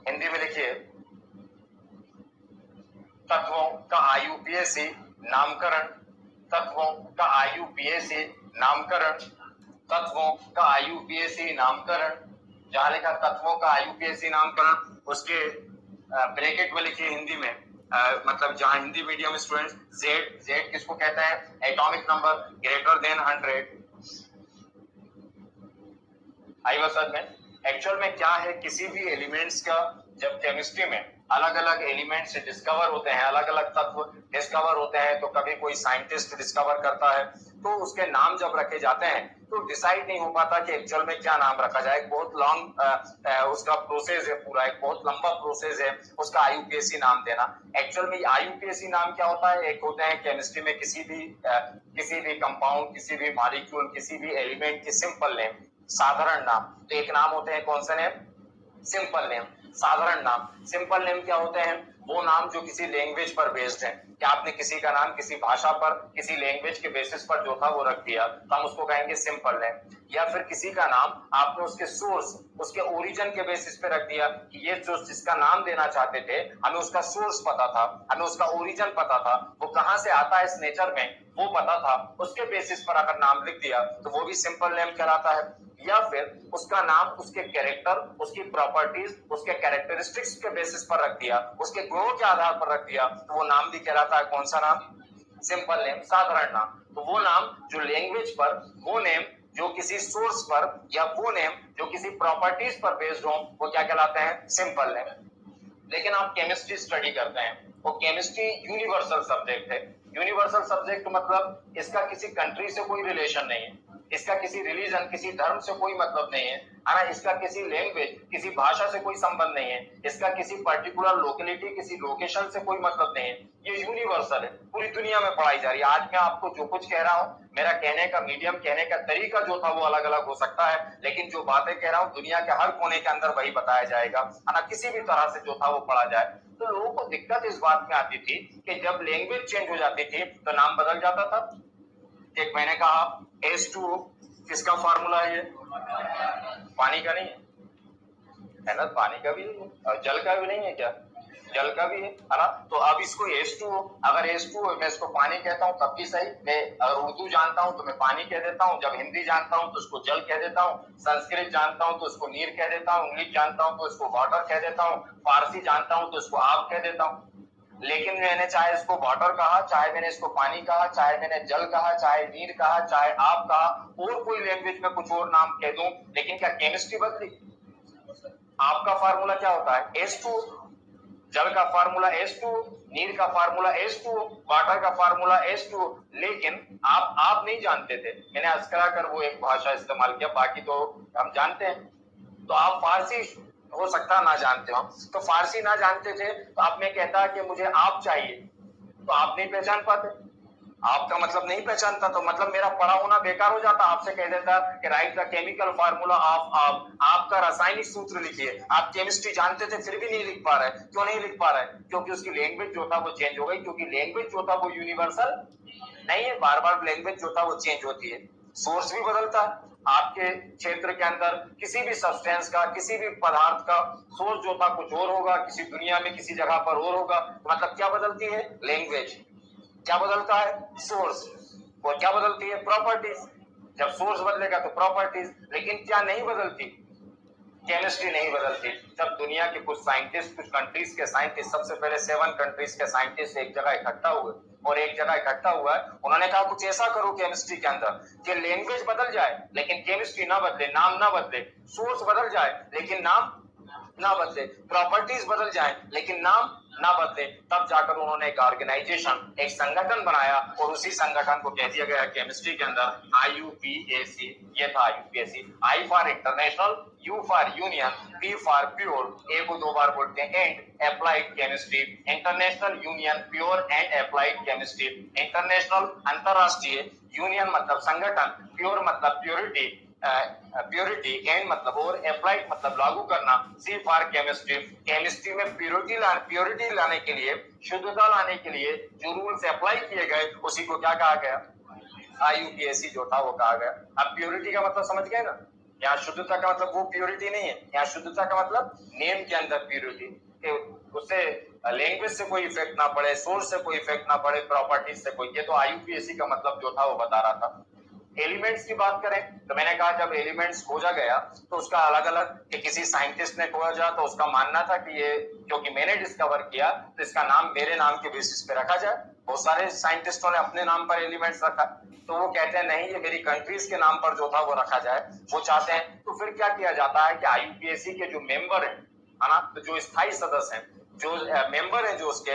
हिंदी में लिखिए तत्वों का IUPAC नामकरण, तत्वों का IUPAC नामकरण, तत्वों का IUPAC नामकरण, जहां लिखा तत्वों का IUPAC नामकरण उसके ब्रैकेट में लिखिए हिंदी में, मतलब जहां हिंदी मीडियम स्टूडेंट्स जेड किसको कहते हैं? Atomic number greater than 100। आई बात समझ में? एक्चुअल में क्या है, किसी भी एलिमेंट्स का जब केमिस्ट्री में अलग अलग एलिमेंट्स डिस्कवर होते हैं, अलग अलग तत्व डिस्कवर होते हैं, तो कभी कोई साइंटिस्ट डिस्कवर करता है तो उसके नाम जब रखे जाते हैं तो डिसाइड नहीं हो पाता कि एक्चुअल में क्या नाम रखा जाए। बहुत लॉन्ग उसका प्रोसेस है, पूरा एक बहुत लंबा प्रोसेस है उसका आईयूपीएसी नाम देना। एक्चुअल में आईयूपीएसी नाम क्या होता है? एक होते हैं केमिस्ट्री में किसी भी कंपाउंड, किसी भी मॉलिक्यूल, किसी भी एलिमेंट की सिंपल नेम, साधारण नाम। तो एक नाम होते हैं कौन सा नेम? सिंपल नेम, साधारण नाम। सिंपल नेम क्या होते हैं? वो नाम जो किसी लैंग्वेज पर बेस्ड है। क्या आपने किसी का नाम किसी भाषा पर, किसी लैंग्वेज के बेसिस पर जो था वो रख दिया तो हम उसको कहेंगे सिंपल नेम। या फिर किसी का नाम आपने उसके सोर्स, उसके ओरिजिन के बेसिस पे रख दिया कि ये जो जिसका नाम देना चाहते थे हमें उसका सोर्स पता था, हमें उसका ओरिजिन पता था, वो कहां से आता है इस नेचर में वो पता था, उसके बेसिस पर अगर नाम लिख दिया तो वो भी सिंपल नेम कहलाता है। या फिर उसका नाम उसके कैरेक्टर, उसकी प्रॉपर्टीज, उसके कैरेक्टरिस्टिक्स के बेसिस पर रख दिया, उसके गुणों के आधार पर रख दिया तो वो नाम भी कहलाता है कौन सा नाम? सिंपल नेम, साधारण नाम। तो वो नाम जो लैंग्वेज पर, वो नेम जो किसी सोर्स पर, या वो नेम जो किसी प्रॉपर्टीज पर बेस्ड हो, वो क्या कहलाते हैं? Simple name. लेकिन आप केमिस्ट्री स्टडी करते हैं, वो केमिस्ट्री यूनिवर्सल सब्जेक्ट है। यूनिवर्सल सब्जेक्ट मतलब इसका किसी कंट्री से कोई रिलेशन नहीं है, इसका किसी रिलीजन, किसी धर्म से कोई मतलब नहीं है ना, इसका किसी लैंग्वेज, किसी भाषा से कोई संबंध नहीं है, इसका किसी पर्टिकुलर लोकेलिटी, किसी लोकेशन से कोई मतलब नहीं है। ये यूनिवर्सल है, पूरी दुनिया में पढ़ाई जा रही है। आज मैं आपको जो कुछ कह रहा हूँ, मेरा कहने का मीडियम, कहने का तरीका जो था वो अलग अलग हो सकता है, लेकिन जो बातें कह रहा हूँ दुनिया के हर कोने के अंदर वही बताया जाएगा, है ना, किसी भी तरह से जो था वो पढ़ा जाए। तो लोगों को दिक्कत इस बात में आती थी कि जब लैंग्वेज चेंज हो जाती थी तो नाम बदल जाता था। एक मैंने कहा H2O, किसका फार्मूला है? ये पानी का नहीं है ना, पानी का भी है और जल का भी नहीं है क्या? जल का भी है ना। तो अब इसको H2O, अगर H2O मैं इसको पानी कहता हूँ तब भी सही, मैं अगर उर्दू जानता हूँ तो मैं पानी कह देता हूँ, जब हिंदी जानता हूँ तो उसको जल कह देता हूँ, संस्कृत जानता हूँ तो उसको नीर कह देता हूँ, इंग्लिश जानता हूँ तो उसको वाटर कह देता हूँ, फारसी जानता हूँ तो उसको आग कह देता हूँ। लेकिन मैंने चाहे इसको वाटर कहा, चाहे मैंने इसको पानी कहा, चाहे मैंने जल कहा, चाहे नीर कहा, चाहे आप कहा, और कोई लैंग्वेज में कुछ और नाम कह दूं, लेकिन क्या केमिस्ट्री बदली? आपका फार्मूला क्या होता है? H2। जल का फार्मूला H2, नीर का फार्मूला H2, वाटर का फार्मूला H2। लेकिन आप नहीं जानते थे, मैंने अस्करा कर वो एक भाषा इस्तेमाल किया, बाकी तो हम जानते हैं। तो आप फारसी हो सकता ना जानते हो, तो फारसी ना जानते थे तो आप में कहता कि मुझे आप चाहिए, तो आप नहीं पहचान पाते, आपका मतलब नहीं पहचानता, तो मतलब मेरा पढ़ा होना बेकार हो जाता। आपसे कह देता कि right the chemical formula of आप, आपका रासायनिक सूत्र लिखिए। आप केमिस्ट्री जानते थे फिर भी नहीं लिख पा रहे। क्यों नहीं लिख पा रहे? क्योंकि उसकी लैंग्वेज जो था वो चेंज हो गई, क्योंकि लैंग्वेज जो था वो यूनिवर्सल नहीं है, बार बार लैंग्वेज जो था वो चेंज होती है, सोर्स भी बदलता है। आपके क्षेत्र के अंदर किसी भी सब्सटेंस का, किसी भी पदार्थ का सोर्स जो था कुछ और होगा, किसी दुनिया में किसी जगह पर और होगा, मतलब क्या बदलती है? लैंग्वेज। क्या बदलता है? सोर्स। और क्या बदलती है? प्रॉपर्टीज। जब सोर्स बदलेगा तो प्रॉपर्टीज। लेकिन क्या नहीं बदलती? केमिस्ट्री नहीं बदलती। जब दुनिया के कुछ साइंटिस्ट, कुछ कंट्रीज के साइंटिस्ट, सबसे पहले 7 कंट्रीज के साइंटिस्ट एक जगह इकट्ठा हुए, और एक जगह इकट्ठा हुआ है, उन्होंने कहा कुछ ऐसा करो केमिस्ट्री के अंदर कि लैंग्वेज बदल जाए लेकिन केमिस्ट्री ना बदले, नाम ना बदले, सोर्स बदल जाए लेकिन नाम ना बदले, प्रॉपर्टीज बदल जाए लेकिन नाम ना बदले। तब जाकर उन्होंने एक ऑर्गेनाइजेशन, एक संगठन बनाया, और उसी संगठन को कह दिया गया केमिस्ट्री के अंदर IUPAC। ये था IUPAC। I for international, U for union, P for pure, A को 2 बार बोलते हैं, and applied chemistry. International union pure and applied chemistry. International अंतरराष्ट्रीय, यूनियन मतलब संगठन, प्योर मतलब प्योरिटी, प्योरिटी, एंड मतलब और, अप्लाइड मतलब लागू करना, सी फॉर केमिस्ट्री। केमिस्ट्री में प्योरिटी लाने के लिए, शुद्धता लाने के लिए जो रूल्स अप्लाई किए गए उसी को क्या कहा गया? IUPAC जो था वो कहा गया। अब प्योरिटी का मतलब समझ गए ना? यहाँ शुद्धता का मतलब वो प्योरिटी नहीं है, यहाँ शुद्धता का मतलब नेम के अंदर प्योरिटी, उससे लैंग्वेज से कोई इफेक्ट ना पड़े, सोर्स से कोई इफेक्ट ना पड़े, प्रॉपर्टीज से कोई। ये तो IUPAC का मतलब जो था वो बता रहा था। एलिमेंट्स की बात करें तो मैंने कहा जब एलिमेंट्स खोजा गया तो उसका अलग अलग, कि किसी साइंटिस्ट ने खोजा तो उसका मानना था कि ये क्योंकि मैंने डिस्कवर किया तो इसका नाम मेरे नाम के बेसिस पे रखा जाए। बहुत सारे साइंटिस्टों ने अपने नाम पर एलिमेंट्स रखा, तो वो कहते हैं नहीं, ये मेरी कंट्रीज के नाम पर जो था वो रखा जाए, वो चाहते हैं। तो फिर क्या किया जाता है कि IUPAC के जो मेंबर है ना, तो जो स्थायी सदस्य हैं, जो मेंबर है, जो उसके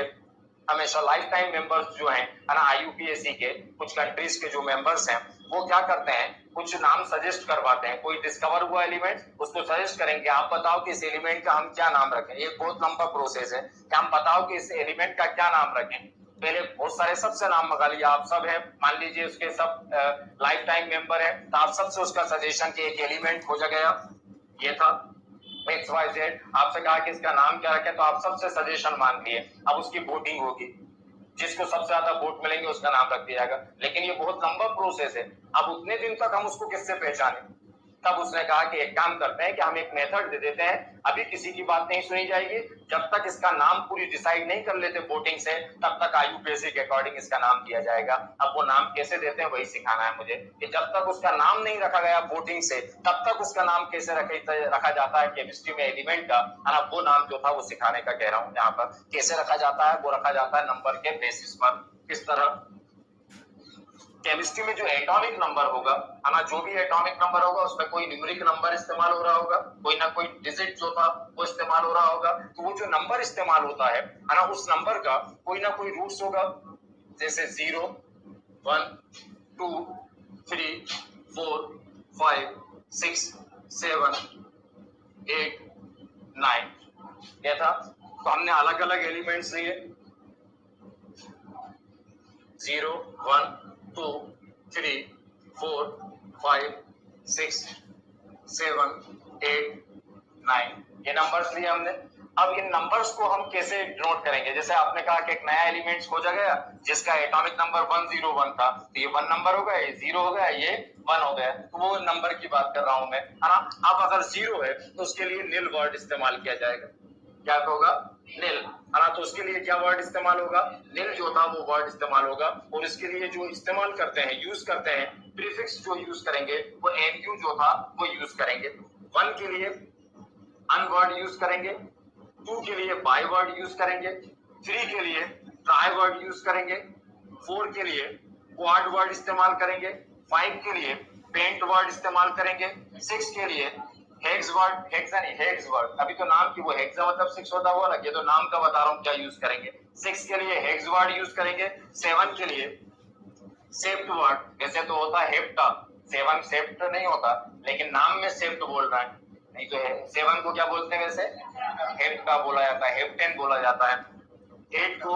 हमेशा लाइफ टाइम मेंबर्स जो हैं, है ना, IUPAC के कुछ कंट्रीज के जो मेंबर्स हैं, वो क्या करते हैं, कुछ नाम सजेस्ट करवाते हैं। कोई डिस्कवर हुआ एलिमेंट, उसको सजेस्ट करेंगे, आप बताओ कि इस एलिमेंट का हम क्या नाम रखें। ये बहुत लंबा प्रोसेस है कि हम बताओ कि इस एलिमेंट का क्या नाम रखें। पहले बहुत सारे सबसे नाम मंगा लिया, आप सब हैं, मान लीजिए उसके सब लाइफ टाइम मेंबर है, तो आप सबसे उसका सजेशन कि एक एलिमेंट खोजा गया, ये था XYZ, आपसे कहा कि इसका नाम क्या रखें, तो आप सबसे सजेशन मान लिए। अब उसकी वोटिंग होगी, जिसको सबसे ज्यादा वोट मिलेंगे उसका नाम रख दिया जाएगा। लेकिन ये बहुत लंबा प्रोसेस है। अब उतने दिन तक हम उसको किससे पहचाने? तब उसने कहा कि एक काम करते हैं कि हम एक मेथड दे देते हैं, अभी किसी की बात नहीं सुनी जाएगी, जब तक इसका नाम पूरी डिसाइड नहीं कर लेते वोटिंग से, तब तक IUPAC के अकॉर्डिंग इसका नाम दिया जाएगा। अब वो नाम कैसे देते हैं वही सिखाना है मुझे, कि जब तक उसका नाम नहीं रखा गया वोटिंग से, तब तक उसका नाम कैसे रखा जाता है केमिस्ट्री में एलिमेंट का, है ना, वो नाम जो था वो सिखाने का कह रहा हूँ। यहाँ पर कैसे रखा जाता है, वो रखा जाता है नंबर के बेसिस पर। किस तरह? केमिस्ट्री में जो एटॉमिक नंबर होगा, है ना, जो भी एटॉमिक नंबर होगा उसमें कोई न्यूमेरिक नंबर इस्तेमाल हो रहा होगा, कोई ना कोई डिजिट जो था वो इस्तेमाल हो रहा होगा। तो वो जो नंबर इस्तेमाल होता है ना, उस नंबर का कोई ना कोई रूट्स होगा, जैसे 0 1 2 3 4 5 6 7 8 9 क्या था। तो हमने अलग अलग एलिमेंट्स लिए 0 1 2 3 4 5 6 7 8 9 ये नंबर्स लिए हमने। अब इन नंबर्स को हम कैसे डिनोट करेंगे, जैसे आपने कहा कि एक नया एलिमेंट्स खोजा गया जिसका एटॉमिक नंबर 101 था, तो ये 1 नंबर हो गया, ये 0 हो गया, ये 1 हो गया, तो वो नंबर की बात कर रहा हूं मैं, है ना। अब अगर 0 है तो उसके लिए नील वर्ड इस्तेमाल किया जाएगा। क्या होगा? नील, है ना। तो उसके लिए क्या वर्ड इस्तेमाल होगा? नील जो था वो वर्ड इस्तेमाल होगा। और इसके लिए जो इस्तेमाल करते हैं, यूज करते हैं, प्रीफिक्स जो यूज करेंगे वो एनयू जो था वो यूज करेंगे। 1 के लिए अन वर्ड यूज करेंगे, 2 के लिए बाय वर्ड यूज करेंगे, 3 के लिए ट्राई वर्ड यूज करेंगे, 4 के लिए क्वाड वर्ड इस्तेमाल करेंगे, 5 के लिए पेंट वर्ड इस्तेमाल करेंगे, 6 के लिए हेक्स वर्ड, हेक्सा नहीं हेक्स वर्ड, अभी तो नाम की वो हेक्सा मतलब 6 होता हुआ लगे, तो नाम का बता रहा हूँ क्या यूज करेंगे। 6 के लिए हेक्स वर्ड यूज करेंगे, 7 के लिए सेप्ट वर्ड, वैसे तो होता है हेप्टा, 7 सेप्ट नहीं होता, लेकिन नाम में सेप्ट बोल रहा है, नहीं तो 7 को क्या बोलते हैं वैसे? हेप्टा बोला जाता है, हेप्टेन बोला जाता है। 8 को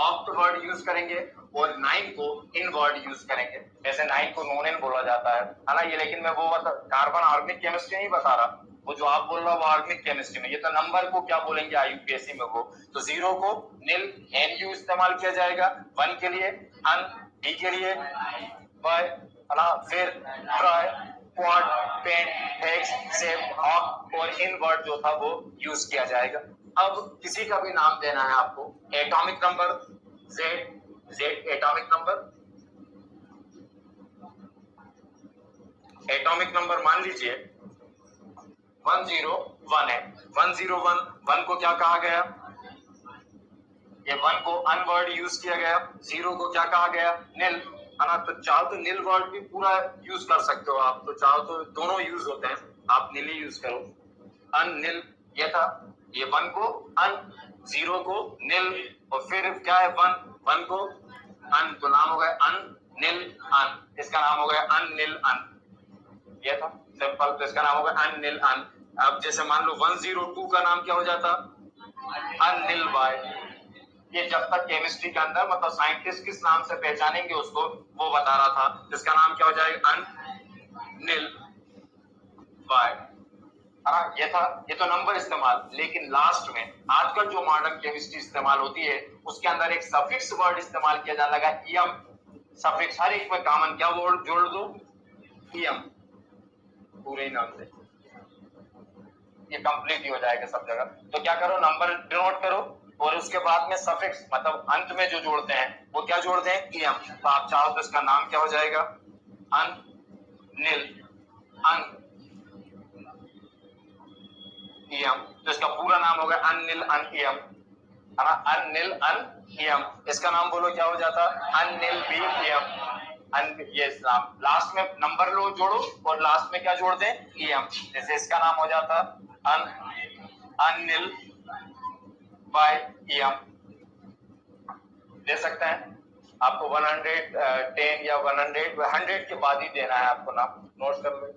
ऑक्ट वर्ड यूज करेंगे और 9 को इन वर्ड यूज करेंगे, वैसे 9 को नोनेन बोला जाता है ना। ये लेकिन मैं वो कार्बन ऑर्गेनिक केमिस्ट्री नहीं बता रहा, वो जो आप बोल रहा हो वो ऑर्गेनिक केमिस्ट्री में। ये तो नंबर को क्या बोलेंगे आईयूपीएससी में वो, तो 0 को नील एनयू इस्तेमाल किया जाएगा, 1 के लिए अन, डी के लिए बाय, है ना, फिर ट्राई, क्वाड, पेंट, हेक्स, सेप, ऑक्ट और इन वर्ड जो था वो यूज किया जाएगा। अब किसी का भी नाम देना है आपको, atomic number Z, Z atomic number, atomic number मान लीजिए 101 है, 101, 1 को क्या कहा गया? ये 1 को अनवर्ड यूज किया गया, 0 को क्या कहा गया? नील, है ना। तो चाहो तो नील वर्ड भी पूरा यूज कर सकते हो आप, तो चाहो तो दोनों यूज होते हैं, आप नील ही यूज करो। अन नील ये था, ये 1 को अन, 0 को नील, और फिर क्या है 1 को अन, तो नाम हो गया अन नील अन, इसका नाम हो गया अन नील अन, ये था सिंपल, तो इसका नाम होगा अन नील अन। अब जैसे मान लो 102 का नाम क्या हो जाता? अन नील बाय। ये जब तक केमिस्ट्री के अंदर मतलब साइंटिस्ट किस नाम से पहचानेंगे उसको वो बता रहा था, जिसका नाम क्या हो जाएगा? अन नील बाय, हाँ ये था। ये तो नंबर इस्तेमाल, लेकिन लास्ट में आजकल जो मॉडर्न केमिस्ट्री इस्तेमाल होती है उसके अंदर एक सफिक्स वर्ड इस्तेमाल किया जाने लगा, ईएम सफिक्स, हर एक में कॉमन क्या वर्ड जोड़ दो? ईएम, पूरे नाम से ये कंप्लीट ही हो जाएगा सब जगह। तो क्या करो, नंबर डिनोट करो और उसके बाद में सफिक्स मतलब अंत में जो जोड़ते हैं वो क्या जोड़ते हैं? ईएम। तो आप चाहो तो इसका नाम क्या हो जाएगा? अन नील अन ईएम, तो इसका पूरा नाम होगा अन नील अन ईएम, है ना। अन नील अन ईएम, इसका नाम बोलो क्या हो जाता? अन नील बी ईएम, अन, ये नाम लास्ट में नंबर लो जोड़ो और लास्ट में क्या जोड़ दें? ईएम, जैसे इसका नाम हो जाता अन अनिल बाय ईएम, दे सकते हैं आपको 110 या 100 के बाद ही देना है आपको नाम, नोट कर लो।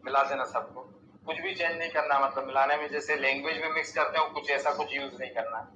मिला देना सबको, कुछ भी चेंज नहीं करना, मतलब मिलाने में जैसे लैंग्वेज में मिक्स करते हो कुछ ऐसा कुछ यूज नहीं करना है।